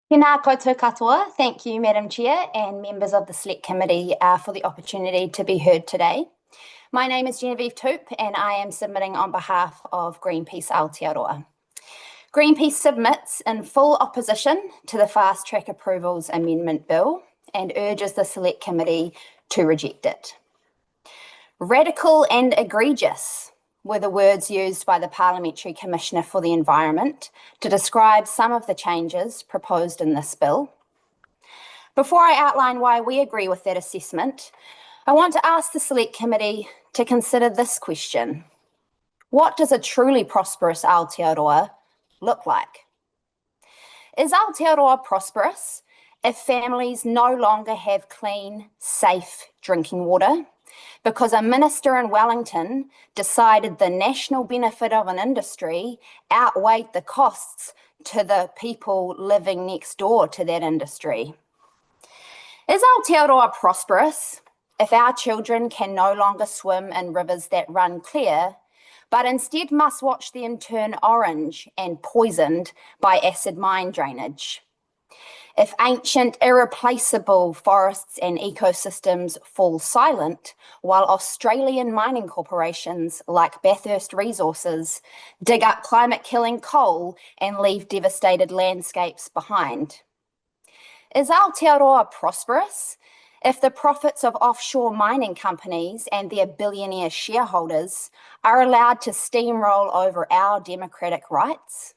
Tēnā koutou katoa. Thank you, Madam Chair and members of the Select Committee for the opportunity to be heard today. My name is Genevieve Toop and I am submitting on behalf of Greenpeace Aotearoa. Greenpeace submits in full opposition to the Fast Track Approvals Amendment Bill and urges the Select Committee to reject it. Radical and egregious were the words used by the Parliamentary Commissioner for the Environment to describe some of the changes proposed in this bill. Before I outline why we agree with that assessment, I want to ask the Select Committee to consider this question. What does a truly prosperous Aotearoa look like? Is Aotearoa prosperous if families no longer have clean, safe drinking water because a minister in Wellington decided the national benefit of an industry outweighed the costs to the people living next door to that industry? Is Aotearoa prosperous if our children can no longer swim in rivers that run clear, but instead must watch them turn orange and poisoned by acid mine drainage? If ancient, irreplaceable forests and ecosystems fall silent, while Australian mining corporations like Bathurst Resources dig up climate-killing coal and leave devastated landscapes behind? Is Aotearoa prosperous if the profits of offshore mining companies and their billionaire shareholders are allowed to steamroll over our democratic rights?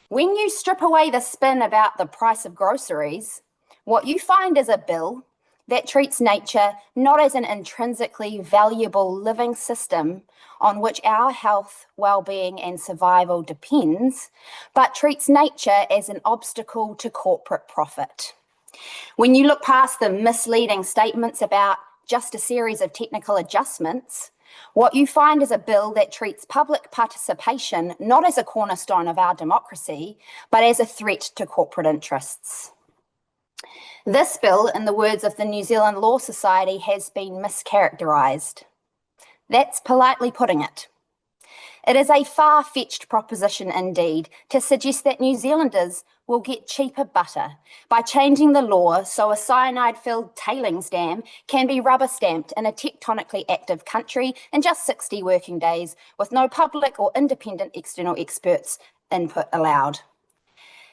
When you strip away the spin about the price of groceries, what you find is a bill that treats nature not as an intrinsically valuable living system on which our health, well-being and survival depends, but treats nature as an obstacle to corporate profit. When you look past the misleading statements about just a series of technical adjustments, what you find is a bill that treats public participation not as a cornerstone of our democracy, but as a threat to corporate interests. This bill, in the words of the New Zealand Law Society, has been mischaracterised. That's politely putting it. It is a far-fetched proposition indeed to suggest that New Zealanders will get cheaper butter by changing the law so a cyanide-filled tailings dam can be rubber-stamped in a tectonically active country in just 60 working days with no public or independent external experts' input allowed.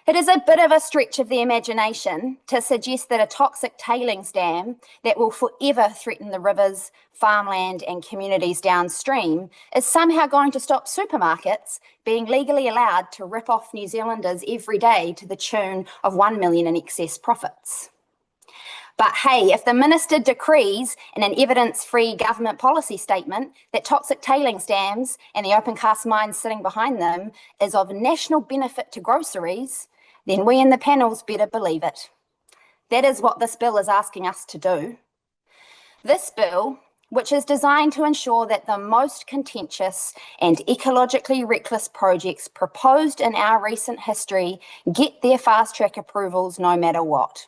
It is a bit of a stretch of the imagination to suggest that a toxic tailings dam that will forever threaten the rivers, farmland and communities downstream is somehow going to stop supermarkets being legally allowed to rip off New Zealanders every day to the tune of 1 million in excess profits. But hey, if the minister decrees in an evidence-free government policy statement that toxic tailings dams and the open cast mines sitting behind them is of national benefit to groceries, then we in the panels better believe it. That is what this bill is asking us to do. This bill, which is designed to ensure that the most contentious and ecologically reckless projects proposed in our recent history get their fast-track approvals no matter what.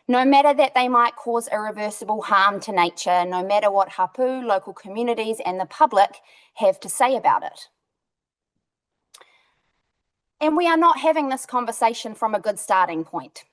No matter that they might cause irreversible harm to nature, no matter what hapū, local communities and the public have to say about it. And we are not having this conversation from a good starting point.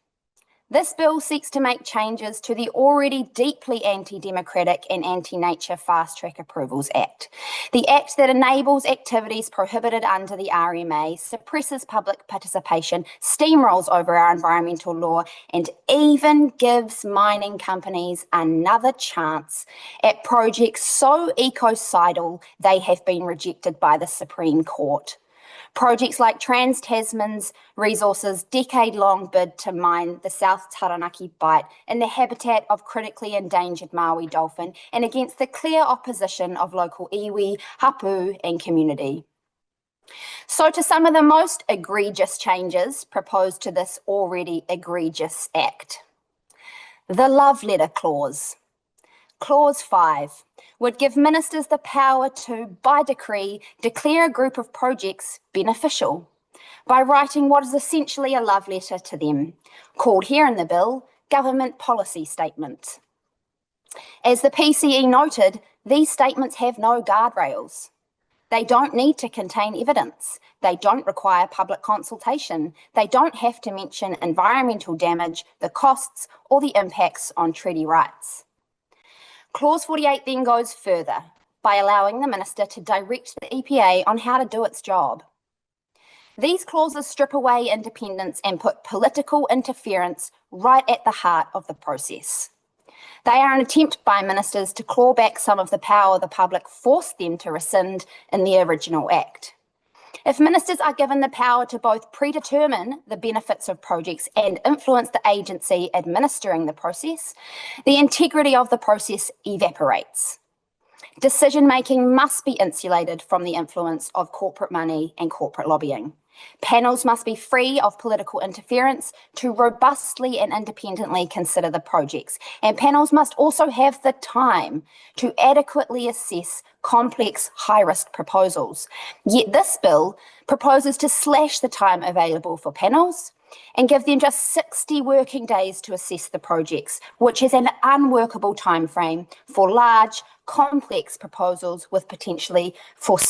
This bill seeks to make changes to the already deeply anti-democratic and anti-nature Fast Track Approvals Act, the act that enables activities prohibited under the RMA, suppresses public participation, steamrolls over our environmental law, and even gives mining companies another chance at projects so ecocidal they have been rejected by the Supreme Court. Projects like Trans-Tasman's Resources' decade-long bid to mine the South Taranaki Bight in the habitat of critically endangered Maui dolphin and against the clear opposition of local iwi, hapū and community. So to some of the most egregious changes proposed to this already egregious act. The love letter clause. Clause 5 would give ministers the power to, by decree, declare a group of projects beneficial by writing what is essentially a love letter to them, called here in the bill, government policy statements. As the PCE noted, these statements have no guardrails. They don't need to contain evidence. They don't require public consultation. They don't have to mention environmental damage, the costs, or the impacts on treaty rights. Clause 48 then goes further by allowing the Minister to direct the EPA on how to do its job. These clauses strip away independence and put political interference right at the heart of the process. They are an attempt by ministers to claw back some of the power the public forced them to rescind in the original Act. If ministers are given the power to both predetermine the benefits of projects and influence the agency administering the process, the integrity of the process evaporates. Decision-making must be insulated from the influence of corporate money and corporate lobbying. Panels must be free of political interference to robustly and independently consider the projects, and panels must also have the time to adequately assess complex, high-risk proposals. Yet this bill proposes to slash the time available for panels and give them just 60 working days to assess the projects, which is an unworkable timeframe for large, complex proposals with potentially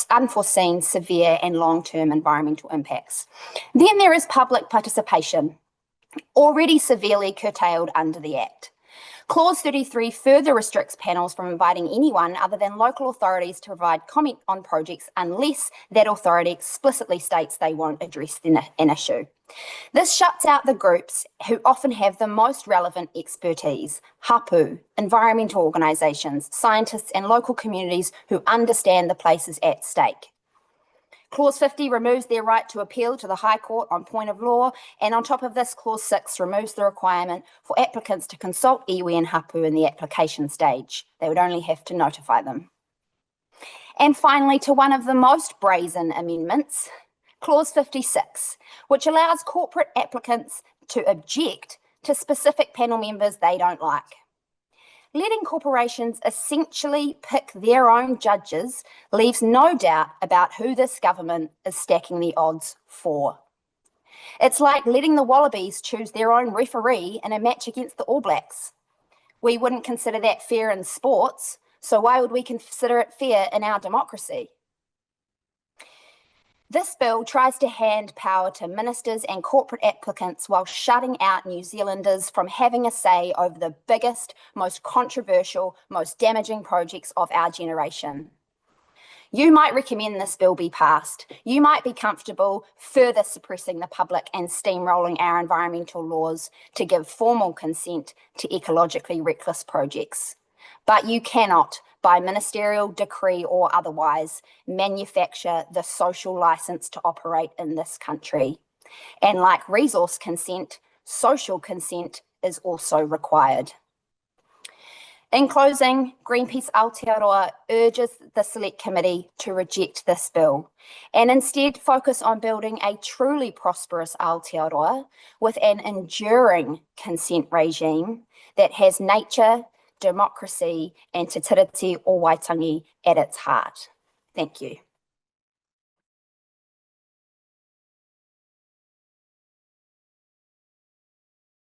unforeseen severe and long-term environmental impacts. Then there is public participation, already severely curtailed under the Act. Clause 33 further restricts panels from inviting anyone other than local authorities to provide comment on projects unless that authority explicitly states they won't address an issue. This shuts out the groups who often have the most relevant expertise: hapū, environmental organisations, scientists and local communities who understand the places at stake. Clause 50 removes their right to appeal to the High Court on point of law, and on top of this, Clause 6 removes the requirement for applicants to consult iwi and hapū in the application stage. They would only have to notify them. And finally, to one of the most brazen amendments, Clause 56, which allows corporate applicants to object to specific panel members they don't like. Letting corporations essentially pick their own judges leaves no doubt about who this government is stacking the odds for. It's like letting the Wallabies choose their own referee in a match against the All Blacks. We wouldn't consider that fair in sports, so why would we consider it fair in our democracy? This bill tries to hand power to ministers and corporate applicants while shutting out New Zealanders from having a say over the biggest, most controversial, most damaging projects of our generation. You might recommend this bill be passed. You might be comfortable further suppressing the public and steamrolling our environmental laws to give formal consent to ecologically reckless projects. But you cannot, by ministerial decree or otherwise, manufacture the social license to operate in this country. And like resource consent, social consent is also required. In closing, Greenpeace Aotearoa urges the Select Committee to reject this bill and instead focus on building a truly prosperous Aotearoa with an enduring consent regime that has nature, democracy and te tiriti o Waitangi at its heart. Thank you.